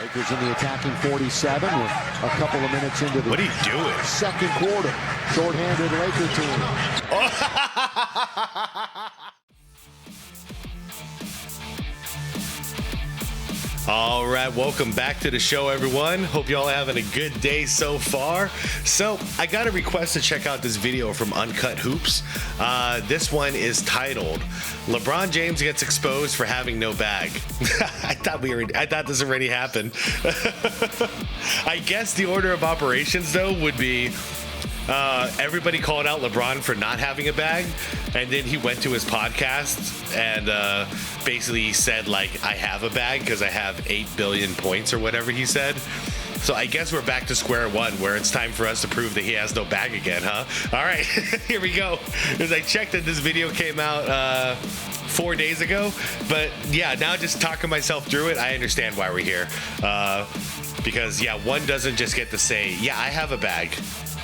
Lakers in the attacking 47 with a couple of minutes into the what are you doing? Second quarter. Short-handed Laker team. All right, welcome back to the show, everyone. Hope y'all having a good day so far. So I got a request to check out this video from Uncut Hoops. This one is titled "LeBron James Gets Exposed for Having No Bag." I thought this already happened. I guess the order of operations though would be everybody called out LeBron for not having a bag, and then he went to his podcast and basically said, like, I have a bag because I have 8 billion points or whatever he said. So I guess we're back to square one, where it's time for us to prove that he has no bag again, huh? All right, here we go. As I checked that this video came out 4 days ago, but yeah, now just talking myself through it, I understand why we're here. Because yeah, one doesn't just get to say, yeah, I have a bag,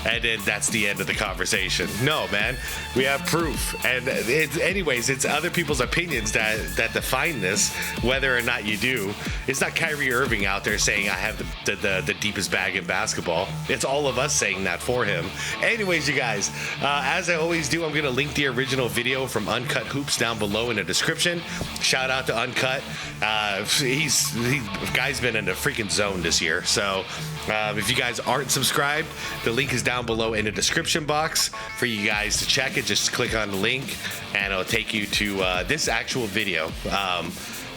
and then that's the end of the conversation. No, man, we have proof. And it's other people's opinions that define this, whether or not you do. It's not Kyrie Irving out there saying I have the deepest bag in basketball. It's all of us saying that for him. Anyways, you guys, as I always do, I'm going to link the original video from Uncut Hoops down below in the description. Shout out to Uncut. Guy's been in a freaking zone this year. So if you guys aren't subscribed, the link is down below in the description box for you guys to check it. Just click on the link and it'll take you to this actual video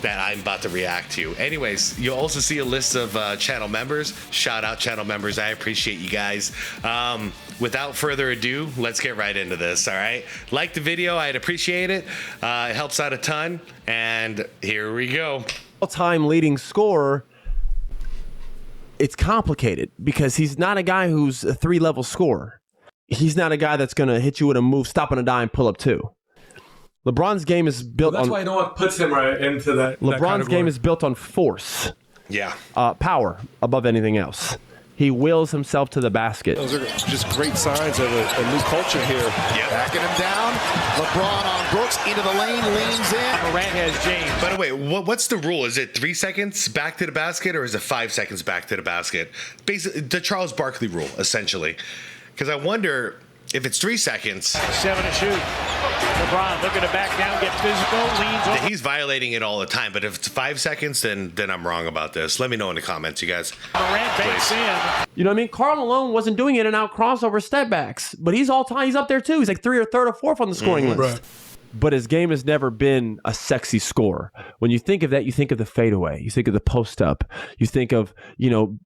that I'm about to react to. Anyways, you'll also see a list of channel members. Shout out channel members. I appreciate you guys. Without further ado, let's get right into this. All right, like the video, I'd appreciate it. It helps out a ton, and here we go. All-time leading scorer. It's complicated because he's not a guy who's a 3-level scorer. He's not a guy that's going to hit you with a move, stop on a dime, pull up 2. LeBron's game is built on... That's why no one puts him right into that. LeBron's game is built on force. Yeah. Power above anything else. He wills himself to the basket. Those are just great signs of a new culture here. Yeah. Backing him down. LeBron on Brooks into the lane, leans in. Morant has James. By the way, what's the rule? Is it 3 seconds back to the basket, or is it 5 seconds back to the basket? Basically, the Charles Barkley rule, essentially. Because I wonder if it's 3 seconds. 7 to shoot. LeBron looking to back down, get physical, leans over. He's violating it all the time, but if it's 5 seconds, then I'm wrong about this. Let me know in the comments, you guys. Morant banks in. You know what I mean? Karl Malone wasn't doing in and out crossover step backs, but he's all time. He's up there too. He's like 3rd or 4th on the scoring list. Right. But his game has never been a sexy score. When you think of that, you think of the fadeaway. You think of the post up. You think of,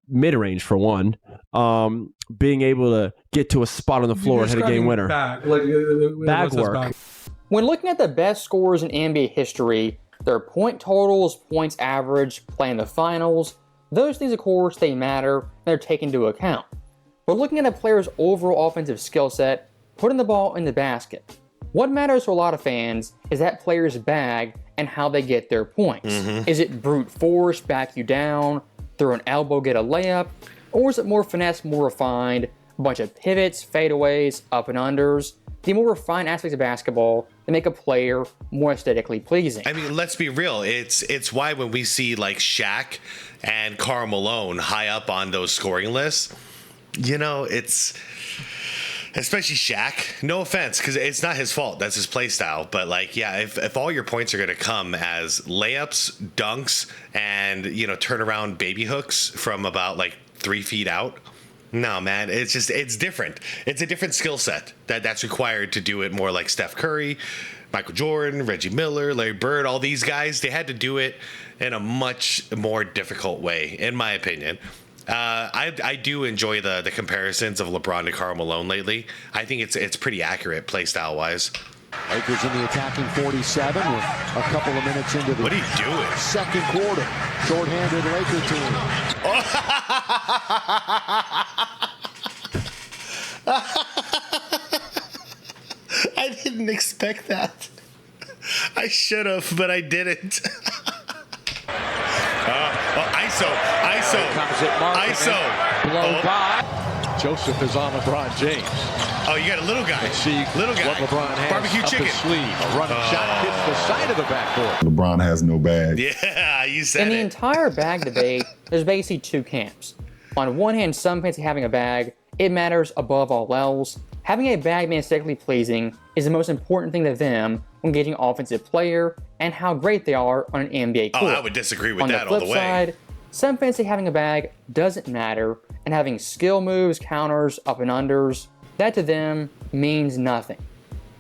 mid range for one. Being able to get to a spot on the floor and hit a game winner. Bag work. When looking at the best scorers in NBA history, their point totals, points average, playing the finals, those things, of course, they matter and they're taken into account. But looking at a player's overall offensive skill set, putting the ball in the basket, what matters to a lot of fans is that player's bag and how they get their points. Is it brute force, back you down, throw an elbow, get a layup, or is it more finesse, more refined, a bunch of pivots, fadeaways, up and unders? The more refined aspects of basketball that make a player more aesthetically pleasing. I mean, let's be real. It's why when we see like Shaq and Karl Malone high up on those scoring lists, it's especially Shaq. No offense, because it's not his fault. That's his play style. But like, yeah, if all your points are going to come as layups, dunks, and turnaround baby hooks from about like 3 feet out. No, man, it's different. It's a different skill set that's required to do it more like Steph Curry, Michael Jordan, Reggie Miller, Larry Bird, all these guys. They had to do it in a much more difficult way, in my opinion. I do enjoy the comparisons of LeBron to Karl Malone lately. I think it's pretty accurate play style wise. Lakers in the attacking 47 with a couple of minutes into the what are you doing? Second quarter. Short-handed Laker team. I didn't expect that. I should have, but I didn't. ISO. Blow by. Joseph is on LeBron James. Oh, you got a little guy. Let's see little guy. what LeBron has Barbecue up chicken. his sleeve. A running shot hits the side of the backboard. LeBron has no bag. Yeah, you said In the it. entire bag debate, there's basically two camps. On one hand, some fancy having a bag. It matters above all else. Having a bag being aesthetically pleasing is the most important thing to them when gauging offensive player and how great they are on an NBA court. Oh, I would disagree with on that the all flip the way. side, some fancy having a bag doesn't matter, and having skill moves, counters, up and unders, that to them means nothing.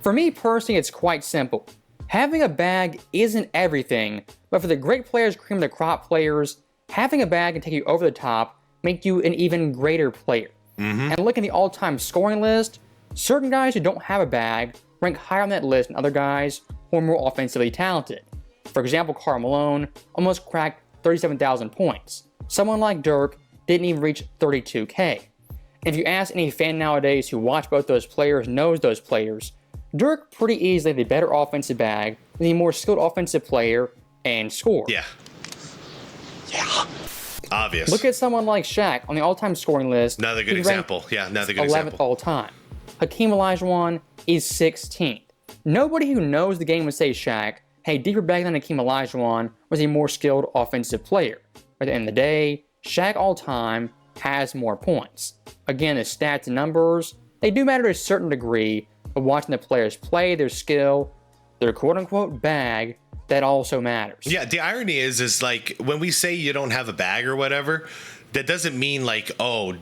For me personally, it's quite simple. Having a bag isn't everything, but for the great players, cream of the crop players, having a bag can take you over the top, make you an even greater player. And looking at the all-time scoring list, certain guys who don't have a bag rank higher on that list than other guys who are more offensively talented. For example, Karl Malone almost cracked 37,000 points. Someone like Dirk didn't even reach 32K. If you ask any fan nowadays who watch both those players, knows those players, Dirk pretty easily had the better offensive bag than the more skilled offensive player and scorer. Yeah. Obvious. Look at someone like Shaq on the all-time scoring list. Another good He ranked example. Yeah, another good 11th example. all time. Hakeem Olajuwon is 16th. Nobody who knows the game would say Shaq had a deeper bag than Hakeem Olajuwon was a more skilled offensive player. But at the end of the day, Shaq all time has more points. Again, the stats and numbers, they do matter to a certain degree, but watching the players play, their skill, their quote-unquote bag, that also matters. Yeah, the irony is like when we say you don't have a bag or whatever, that doesn't mean like, oh,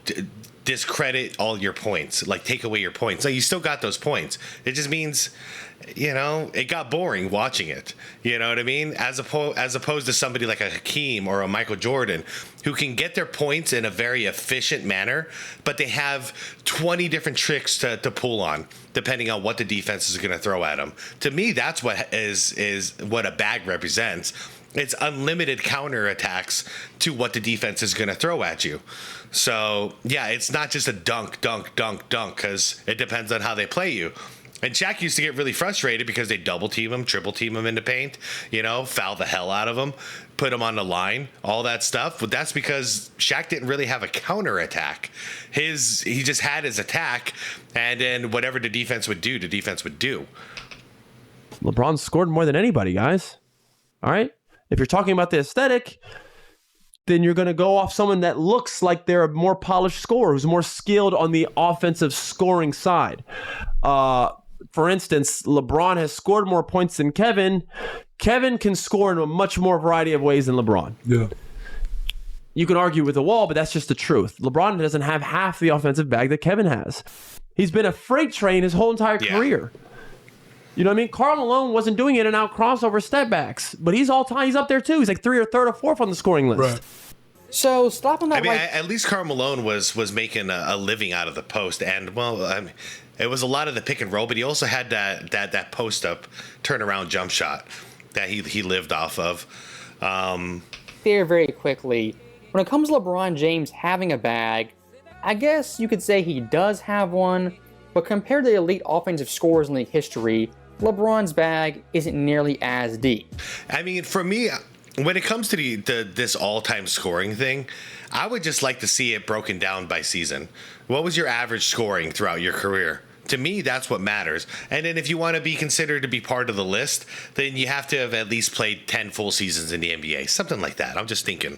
discredit all your points, like take away your points. No, you still got those points. It just means, you know, it got boring watching it. You know what I mean? As opposed to somebody like a Hakeem or a Michael Jordan who can get their points in a very efficient manner, but they have 20 different tricks to pull on depending on what the defense is going to throw at them. To me, that's what is what a bag represents. It's unlimited counterattacks to what the defense is going to throw at you. So, yeah, it's not just a dunk, because it depends on how they play you. And Shaq used to get really frustrated because they double team him, triple team him in the paint, you know, foul the hell out of him, put him on the line, all that stuff. But that's because Shaq didn't really have a counterattack. He just had his attack, and then whatever the defense would do, the defense would do. LeBron scored more than anybody, guys. All right? If you're talking about the aesthetic, then you're going to go off someone that looks like they're a more polished scorer, who's more skilled on the offensive scoring side. For instance, LeBron has scored more points than Kevin. Kevin can score in a much more variety of ways than LeBron. Yeah. You can argue with the wall, but that's just the truth. LeBron doesn't have half the offensive bag that Kevin has. He's been a freight train his whole entire career. You know what I mean? Karl Malone wasn't doing in and out crossover step backs, but he's all time. He's up there too. He's like 3rd or 3rd or 4th on the scoring list. Right. So stop on that. I mean, at least Karl Malone was making a living out of the post, and well, I mean, it was a lot of the pick and roll, but he also had that post up turnaround jump shot that he lived off of. Very quickly, when it comes to LeBron James having a bag, I guess you could say he does have one, but compared to the elite offensive scorers in league history, LeBron's bag isn't nearly as deep. I mean, for me, when it comes to this all-time scoring thing, I would just like to see it broken down by season. What was your average scoring throughout your career? To me, that's what matters. And then if you want to be considered to be part of the list, then you have to have at least played 10 full seasons in the NBA. Something like that. I'm just thinking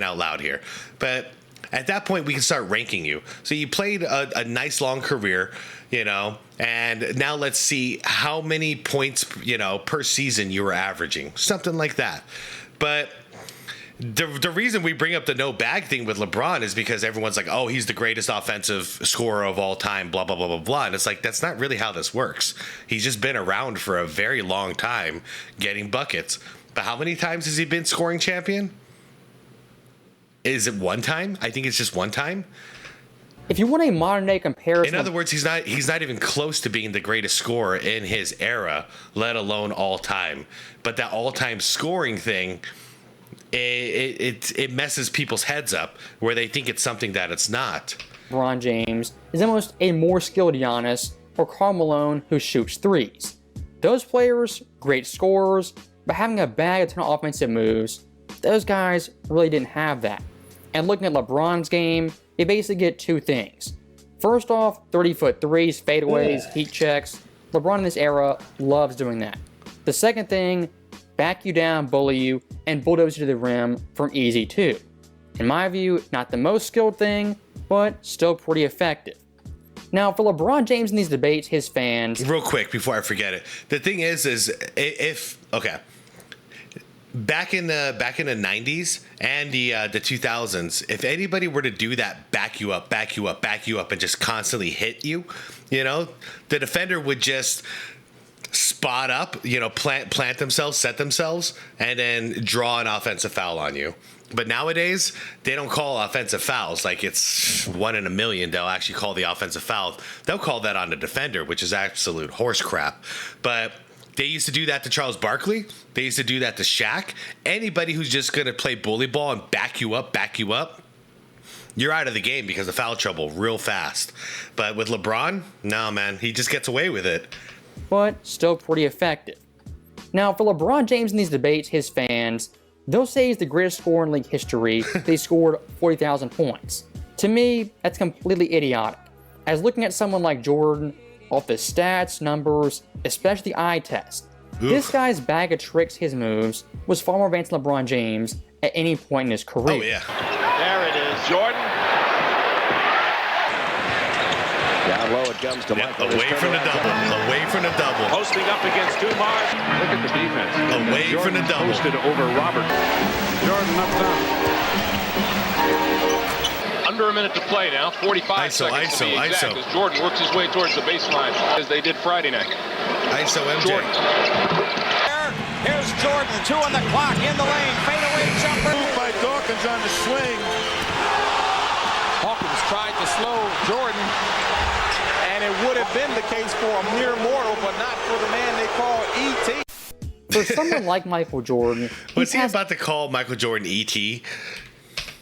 out loud here. But at that point, we can start ranking you. So you played a nice long career, you know, and now let's see how many points, you know, per season you were averaging. Something like that. But the reason we bring up the no bag thing with LeBron is because everyone's like, oh, he's the greatest offensive scorer of all time, blah, blah, blah, blah, blah. And it's like, that's not really how this works. He's just been around for a very long time getting buckets. But how many times has he been scoring champion? Is it one time? I think it's just one time. If you want a modern day comparison, In other words, he's not even close to being the greatest scorer in his era, let alone all time. But that all time scoring thing, it messes people's heads up where they think it's something that it's not. LeBron James is almost a more skilled Giannis or Karl Malone who shoots threes. Those players, great scorers, but having a bag of ton of offensive moves, those guys really didn't have that. And looking at LeBron's game, you basically get two things. First off, 30-foot threes, fadeaways, heat checks. LeBron in this era loves doing that. The second thing, back you down, bully you, and bulldoze you to the rim from easy two. In my view, not the most skilled thing, but still pretty effective. Now, for LeBron James in these debates, his fans... Real quick, before I forget it. The thing is if... Okay. Back in the 90s and the 2000s, if anybody were to do that, back you up, and just constantly hit you, the defender would just spot up, plant themselves, set themselves, and then draw an offensive foul on you. But nowadays, they don't call offensive fouls. Like, it's 1 in a million. They'll actually call the offensive foul. They'll call that on the defender, which is absolute horse crap. But they used to do that to Charles Barkley. They used to do that to Shaq. Anybody who's just going to play bully ball and back you up, you're out of the game because of foul trouble real fast. But with LeBron, no, man, he just gets away with it. But still pretty effective. Now, for LeBron James in these debates, his fans, they'll say he's the greatest scorer in league history. They scored 40,000 points. To me, that's completely idiotic. As looking at someone like Jordan, off his stats, numbers, especially the eye test, this guy's bag of tricks, his moves, was far more advanced than LeBron James at any point in his career. Oh, yeah. There it is, Jordan. Down low it comes to Michael. Away from the double. Posting up against Dumar. Look at the defense. Away from the double. Posted over Robert. Jordan up top. Under a minute to play now. 45 seconds to be exact. As Jordan works his way towards the baseline as they did Friday night. ISO MJ. Jordan. Here's Jordan, 2 on the clock, in the lane, fadeaway jumper. By Dawkins on the swing. Hawkins tried to slow Jordan, and it would have been the case for a mere mortal, but not for the man they call E.T. For someone like Michael Jordan, Was he about to call Michael Jordan E.T.?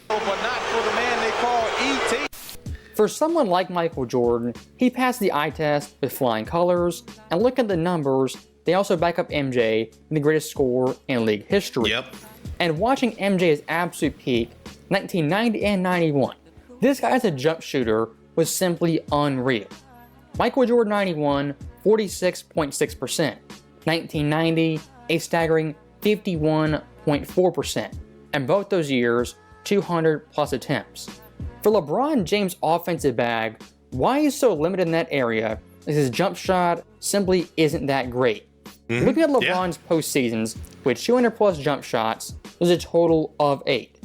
But not for the man they call E.T. For someone like Michael Jordan, he passed the eye test with flying colors, and look at the numbers, they also back up MJ, the greatest scorer in league history. Yep. And watching MJ's absolute peak, 1990 and 91, this guy as a jump shooter was simply unreal. Michael Jordan 91, 46.6%. 1990, a staggering 51.4%. And both those years, 200 plus attempts. For LeBron James' offensive bag, why he's so limited in that area is his jump shot simply isn't that great. Looking at LeBron's postseasons with 200 plus jump shots, there's a total of 8.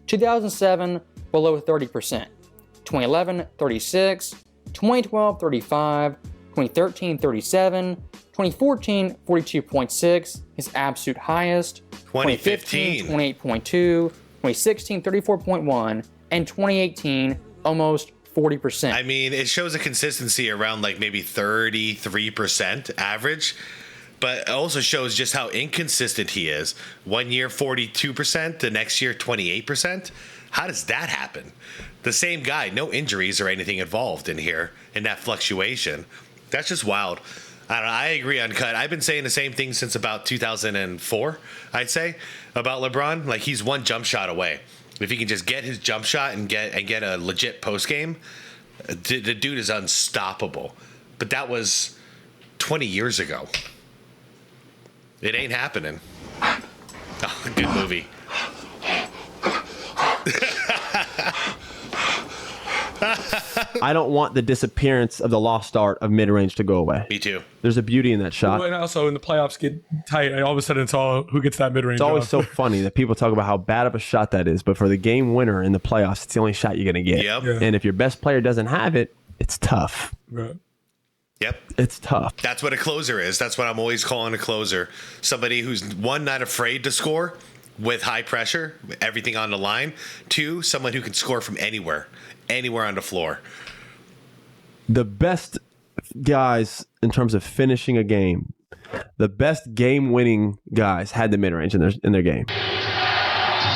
2007, below 30%. 2011, 36. 2012, 35. 2013, 37. 2014, 42.6, his absolute highest. 2015, 28.2. 2016, 34.1. And 2018, almost 40%. I mean, it shows a consistency around like maybe 33% average, but it also shows just how inconsistent he is. 1 year, 42%, the next year, 28%. How does that happen? The same guy, no injuries or anything involved in here, in that fluctuation. That's just wild. I don't know, I agree, Uncut. I've been saying the same thing since about 2004, I'd say, about LeBron. Like, he's one jump shot away. If he can just get his jump shot and get a legit post game, the dude is unstoppable. But that was 20 years ago. It ain't happening. Oh, good movie. I don't want the disappearance of the lost art of mid-range to go away. Me too. There's a beauty in that shot. And also, when the playoffs get tight, and all of a sudden it's all who gets that mid-range. It's always so funny that people talk about how bad of a shot that is, but for the game winner in the playoffs, it's the only shot you're going to get. Yep. Yeah. And if your best player doesn't have it, it's tough. Right. Yep. It's tough. That's what a closer is. That's what I'm always calling a closer. Somebody who's, one, not afraid to score with high pressure, everything on the line. Two, someone who can score from anywhere on the floor. The best guys in terms of finishing a game, the best game-winning guys had the mid-range in their game.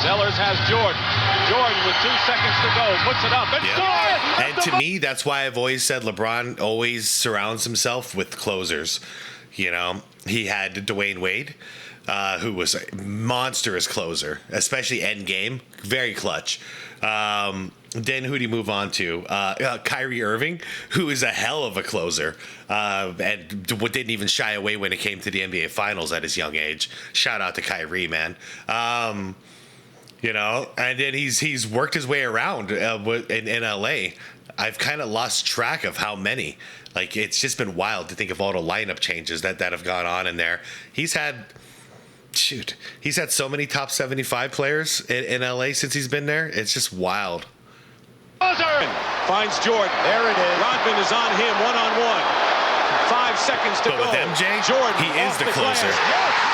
Zellers has Jordan. Jordan with 2 seconds to go. Puts it up and scores! And to me, that's why I've always said LeBron always surrounds himself with closers. You know, he had Dwayne Wade. who was a monstrous closer, especially end game, very clutch. Then who do you move on to? Kyrie Irving, who is a hell of a closer, and didn't even shy away when it came to the NBA Finals at his young age. Shout out to Kyrie, man. You know, and then he's worked his way around in LA. I've kind of lost track of how many. Like, it's just been wild to think of all the lineup changes that have gone on in there. He's had so many top 75 players in LA since he's been there. It's just wild. Finds Jordan. There it is. Rodman is on him, one-on-one. 5 seconds to go. But with MJ, Jordan, he is the closer.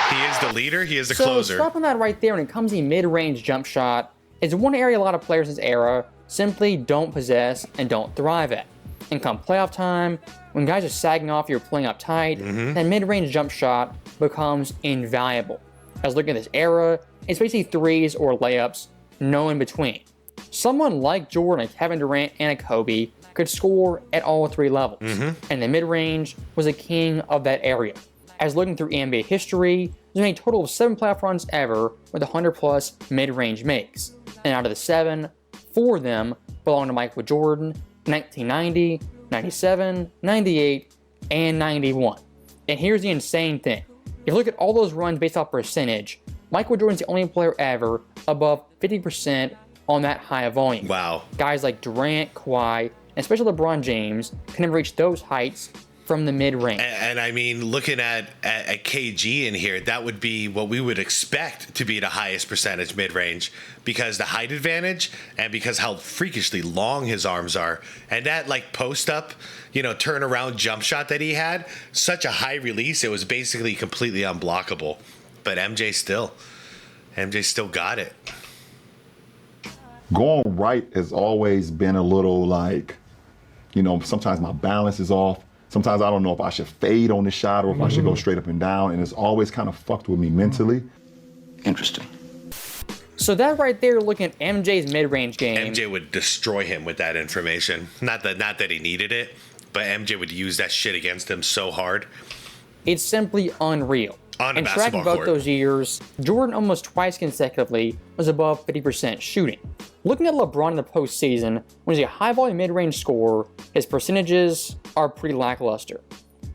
He is the leader. He is the closer. So stopping that right there when it comes to the mid-range jump shot, it's one area a lot of players in this era simply don't possess and don't thrive at. And come playoff time, when guys are sagging off, you're playing up tight, that mid-range jump shot becomes invaluable. As looking at this era, it's basically threes or layups, no in between. Someone like Jordan, a Kevin Durant, and a Kobe could score at all 3 levels, and the mid-range was a king of that area. As looking through NBA history, there's been a total of 7 playoff runs ever with 100-plus mid-range makes, and out of the 7, 4 of them belong to Michael Jordan, 1990, 97, 98, and 91. And here's the insane thing. If you look at all those runs based off percentage, Michael Jordan's the only player ever above 50% on that high of volume. Wow. Guys like Durant, Kawhi, and especially LeBron James can never reach those heights from the mid-range. And I mean, looking at KG in here, that would be what we would expect to be the highest percentage mid-range, because the height advantage and because how freakishly long his arms are. And that like post-up, you know, turn-around jump shot that he had, such a high release, it was basically completely unblockable. But MJ still got it. Going right has always been a little like, you know, sometimes my balance is off. Sometimes I don't know if I should fade on the shot or if I should go straight up and down. And it's always kind of fucked with me mentally. Interesting. So that right there, looking at MJ's mid-range game. MJ would destroy him with that information. Not that he needed it, but MJ would use that shit against him so hard. It's simply unreal. And tracking both those years, Jordan almost twice consecutively was above 50% shooting. Looking at LeBron in the postseason, when he's a high-volume mid-range scorer, his percentages are pretty lackluster.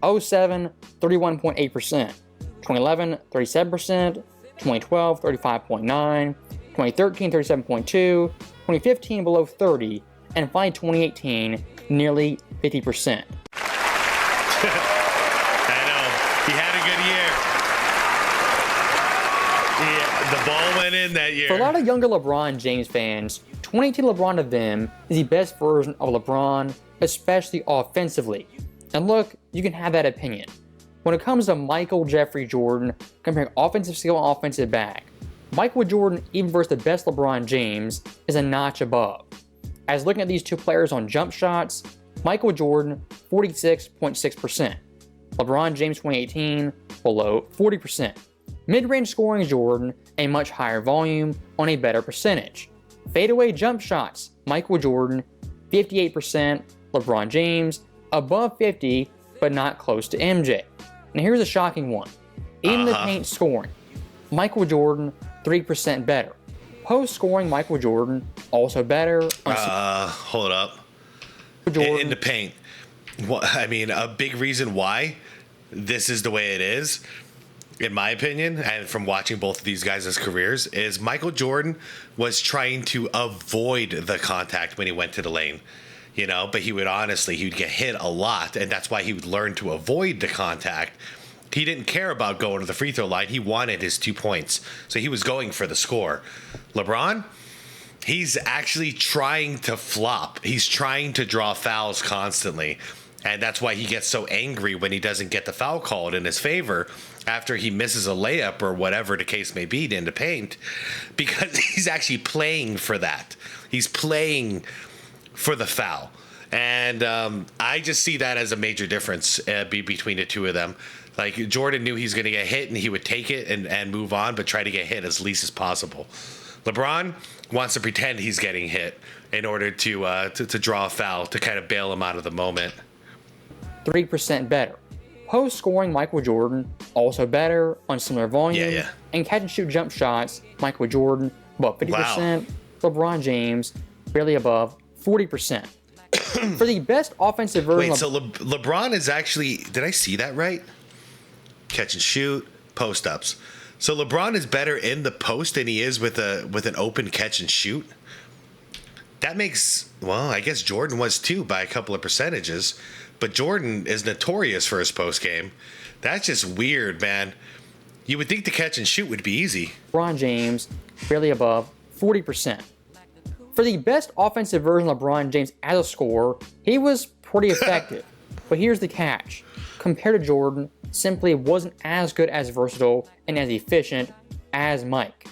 07, 31.8%. 2011, 37%. 2012, 35.9%. 2013, 37.2%. 2015, below 30%. And finally, 2018, nearly 50%. The ball went in that year. For a lot of younger LeBron James fans, 2018 LeBron to them is the best version of LeBron, especially offensively. And look, you can have that opinion. When it comes to Michael Jeffrey Jordan, comparing offensive skill and offensive back, Michael Jordan, even versus the best LeBron James, is a notch above. As looking at these two players on jump shots, Michael Jordan, 46.6%. LeBron James 2018, below 40%. Mid-range scoring Jordan, a much higher volume on a better percentage. Fadeaway jump shots, Michael Jordan, 58%, LeBron James, above 50, but not close to MJ. And here's a shocking one. In the paint scoring, Michael Jordan, 3% better. Post scoring, Michael Jordan, also better. Hold up. Jordan. In the paint. Well, I mean, a big reason why this is the way it is, in my opinion, and from watching both of these guys' careers, is Michael Jordan was trying to avoid the contact when he went to the lane. You know, but he'd get hit a lot, and that's why he would learn to avoid the contact. He didn't care about going to the free throw line. He wanted his 2 points, so he was going for the score. LeBron, he's actually trying to flop. He's trying to draw fouls constantly, and that's why he gets so angry when he doesn't get the foul called in his favor after he misses a layup or whatever the case may be in the paint, because he's actually playing for that. He's playing for the foul. And I just see that as a major difference between the two of them. Like, Jordan knew he's going to get hit and he would take it and move on, but try to get hit as least as possible. LeBron wants to pretend he's getting hit in order to draw a foul to kind of bail him out of the moment. 3% better. Post scoring, Michael Jordan, also better on similar volume. And catch and shoot jump shots, Michael Jordan, above 50%. LeBron James, barely above 40%. For the best offensive version Wait, so LeBron is actually, did I see that right? Catch and shoot, post ups. So LeBron is better in the post than he is with an open catch and shoot. That makes, well, I guess Jordan was too by a couple of percentages, but Jordan is notorious for his post game. That's just weird, man. You would think the catch and shoot would be easy. LeBron James, barely above 40%. For the best offensive version of LeBron James as a scorer, he was pretty effective. But here's the catch. Compared to Jordan, simply wasn't as good, as versatile, and as efficient as Mike.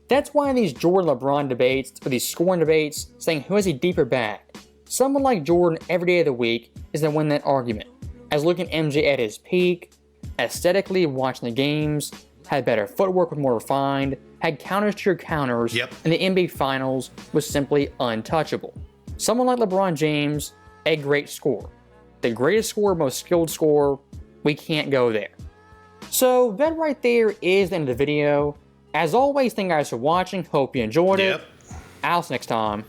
That's why in these Jordan-LeBron debates, or these scoring debates, saying who has a deeper bag, someone like Jordan every day of the week is going to win that argument. As looking at MJ at his peak, aesthetically watching the games, had better footwork, was more refined, had counters to your counters, and the NBA Finals was simply untouchable. Someone like LeBron James, a great scorer. The greatest scorer, most skilled scorer, we can't go there. So that right there is the end of the video. As always, thank you guys for watching. Hope you enjoyed it. I'll see you next time.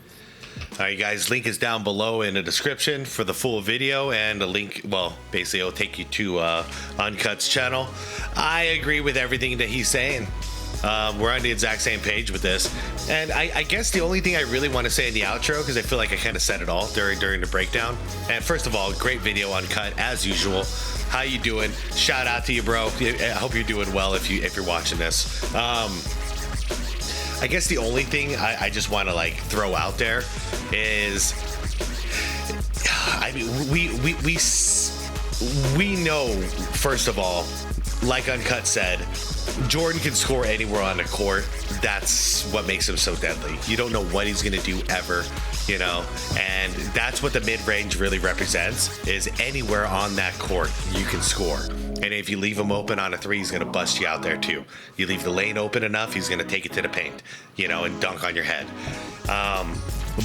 All right, guys, link is down below in the description for the full video, and a link, well, basically it'll take you to Uncut's channel. I agree with everything that he's saying. We're on the exact same page with this. And I guess the only thing I really want to say in the outro, because I feel like I kind of said it all during the breakdown. And first of all, great video, Uncut, as usual. How you doing? Shout out to you, bro. I hope you're doing well if you're watching this. I guess the only thing I just want to like throw out there is, I mean, we know, first of all, like Uncut said, Jordan can score anywhere on the court. That's what makes him so deadly. You don't know what he's going to do ever, you know, and that's what the mid-range really represents, is anywhere on that court you can score. And if you leave him open on a three, he's going to bust you out there too. You leave the lane open enough, he's going to take it to the paint, you know, and dunk on your head.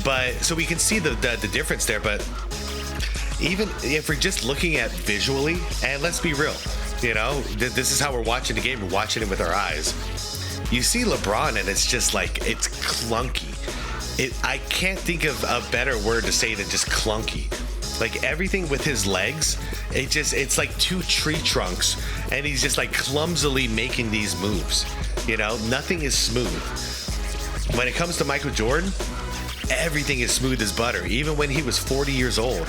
But so we can see the difference there. But even if we're just looking at visually, and let's be real, you know, this is how we're watching the game. We're watching it with our eyes. You see LeBron, and it's just like, it's clunky. I can't think of a better word to say than just clunky. Like everything with his legs, it's like two tree trunks, and he's just like clumsily making these moves. You know, nothing is smooth. When it comes to Michael Jordan, everything is smooth as butter. Even when he was 40 years old,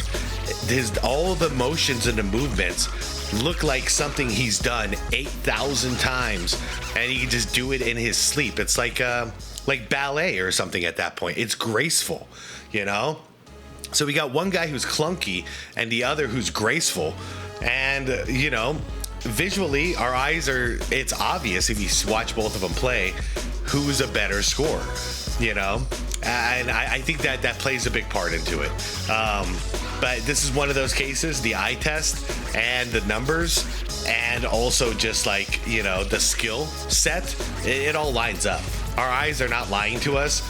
all the motions and the movements look like something he's done 8,000 times, and he can just do it in his sleep. It's like ballet or something at that point. It's graceful, you know? So we got one guy who's clunky and the other who's graceful. And, you know, visually, our eyes it's obvious if you watch both of them play who's a better scorer, you know? And I think that plays a big part into it. But this is one of those cases, the eye test and the numbers, and also just like, you know, the skill set, it all lines up. Our eyes are not lying to us.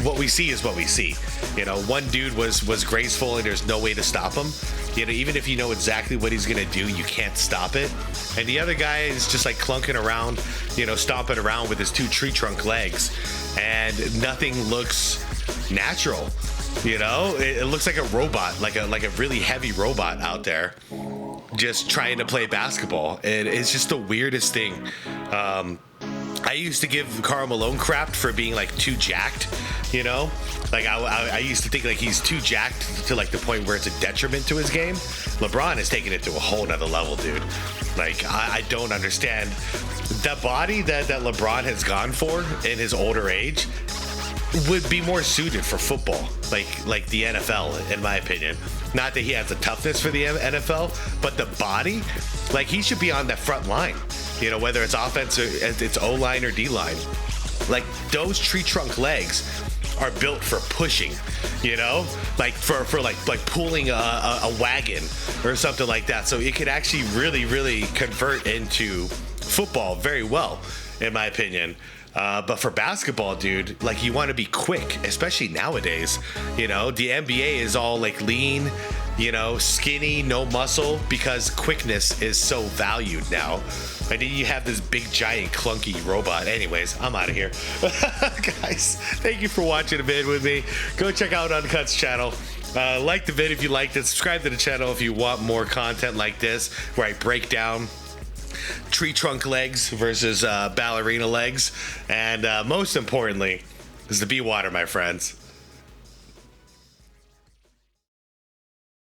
What we see is what we see. You know, one dude was graceful and there's no way to stop him. You know, even if you know exactly what he's gonna do, you can't stop it. And the other guy is just like clunking around, you know, stomping around with his two tree trunk legs, and nothing looks natural. You know, it looks like a robot, like a really heavy robot out there, just trying to play basketball. And it's just the weirdest thing. I used to give Karl Malone crap for being like too jacked, you know? Like I used to think like he's too jacked to like the point where it's a detriment to his game. LeBron has taken it to a whole nother level, dude. Like I don't understand. The body that LeBron has gone for in his older age would be more suited for football, like the NFL, in my opinion. Not that he has the toughness for the NFL, but the body, like he should be on that front line. You know, whether it's offense or it's O-line or D-line. Like those tree trunk legs are built for pushing, you know, like for like pulling a wagon or something like that. So it could actually really convert into football very well, in my opinion. But for basketball, dude, like you want to be quick, especially nowadays. You know, the NBA is all like lean you know, skinny, no muscle, because quickness is so valued now. And then you have this big, giant, clunky robot. Anyways, I'm out of here. Guys, thank you for watching a vid with me. Go check out Uncut's channel. Like the vid if you liked it. Subscribe to the channel if you want more content like this, where I break down tree trunk legs versus ballerina legs. And most importantly, is the be water, my friends.